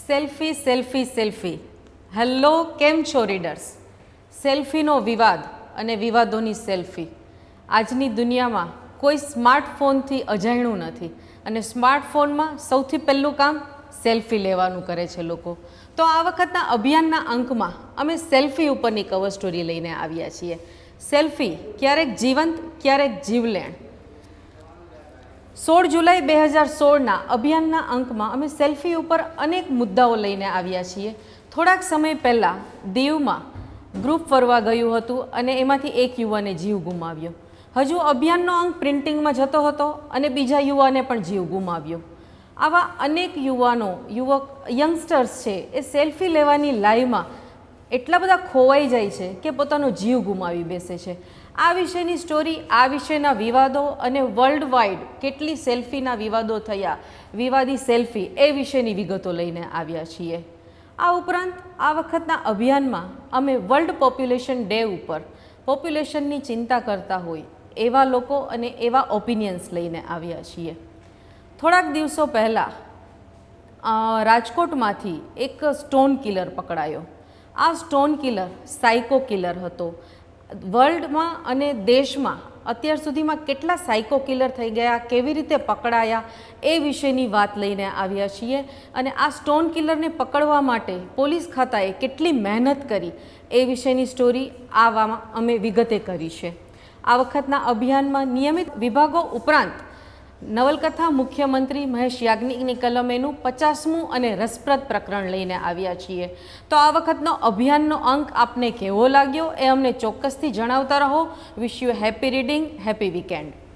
Selfie selfie selfie. Hello, કેમ છો readers? સેલ્ફીનો વિવાદ અને વિવાદોની સેલ્ફી. આજની દુનિયામાં કોઈ સ્માર્ટફોનથી અજાણ્યું નથી અને સ્માર્ટફોનમાં સૌથી પહેલું કામ સેલ્ફી લેવાનું કરે છે લોકો. તો આ વખતના અભિયાનના અંકમાં અમે સેલ્ફી ઉપરની કવર સ્ટોરી લઈને આવ્યા છીએ. સેલ્ફી ક્યારેક જીવંત, ક્યારેક જીવલેણ. 16 જુલાઈ 2016ના અભિયાનના અંકમાં અમે સેલ્ફી ઉપર અનેક મુદ્દાઓ લઈને આવ્યા છીએ. થોડાક સમય પહેલાં દીવમાં ગ્રુપ ફરવા ગયું હતું અને એમાંથી એક યુવાને જીવ ગુમાવ્યો. હજુ અભિયાનનો અંક પ્રિન્ટિંગમાં જતો હતો અને બીજા યુવાને પણ જીવ ગુમાવ્યો. આવા અનેક યંગસ્ટર્સ છે એ સેલ્ફી લેવાની લાઈવમાં એટલા બધા ખોવાઈ જાય છે કે પોતાનો જીવ ગુમાવી બેસે છે. આ વિષયની સ્ટોરી, આ વિષયના વિવાદો અને વર્લ્ડ વાઇડ કેટલી સેલ્ફીના વિવાદો થયા, વિવાદી સેલ્ફી, એ વિષયની વિગતો લઈને આવ્યા છીએ. આ ઉપરાંત આ વખતના અભિયાનમાં અમે વર્લ્ડ પોપ્યુલેશન ડે ઉપર પોપ્યુલેશનની ચિંતા કરતા હોય એવા લોકો અને એવા ઓપિનિયન્સ લઈને આવ્યા છીએ. થોડાક દિવસો પહેલાં રાજકોટમાંથી એક સ્ટોન કિલર પકડાયો. આ સ્ટોન કિલર સાયકો કિલર હતો. વર્લ્ડમાં અને દેશમાં અત્યાર સુધીમાં કેટલા સાયકો કિલર થઈ ગયા, કેવી રીતે પકડાયા, એ વિશેની વાત લઈને આવ્યા છીએ. અને આ સ્ટોન કિલરને પકડવા માટે પોલીસ ખાતાએ કેટલી મહેનત કરી એ વિશેની સ્ટોરી આવામાં અમે વિગતે કરી છે. આ વખતના અભિયાનમાં નિયમિત વિભાગો ઉપરાંત નવલકથા મુખ્યમંત્રી મહેશ યાજ્ઞિકની કલમેનું 50મું અને રસપ્રદ પ્રકરણ લઈને આવ્યા છીએ. તો આ વખતનો અભિયાનનો અંક આપને કેવો લાગ્યો એ અમને ચોક્કસથી જણાવતા રહો. Wish you happy reading, happy weekend.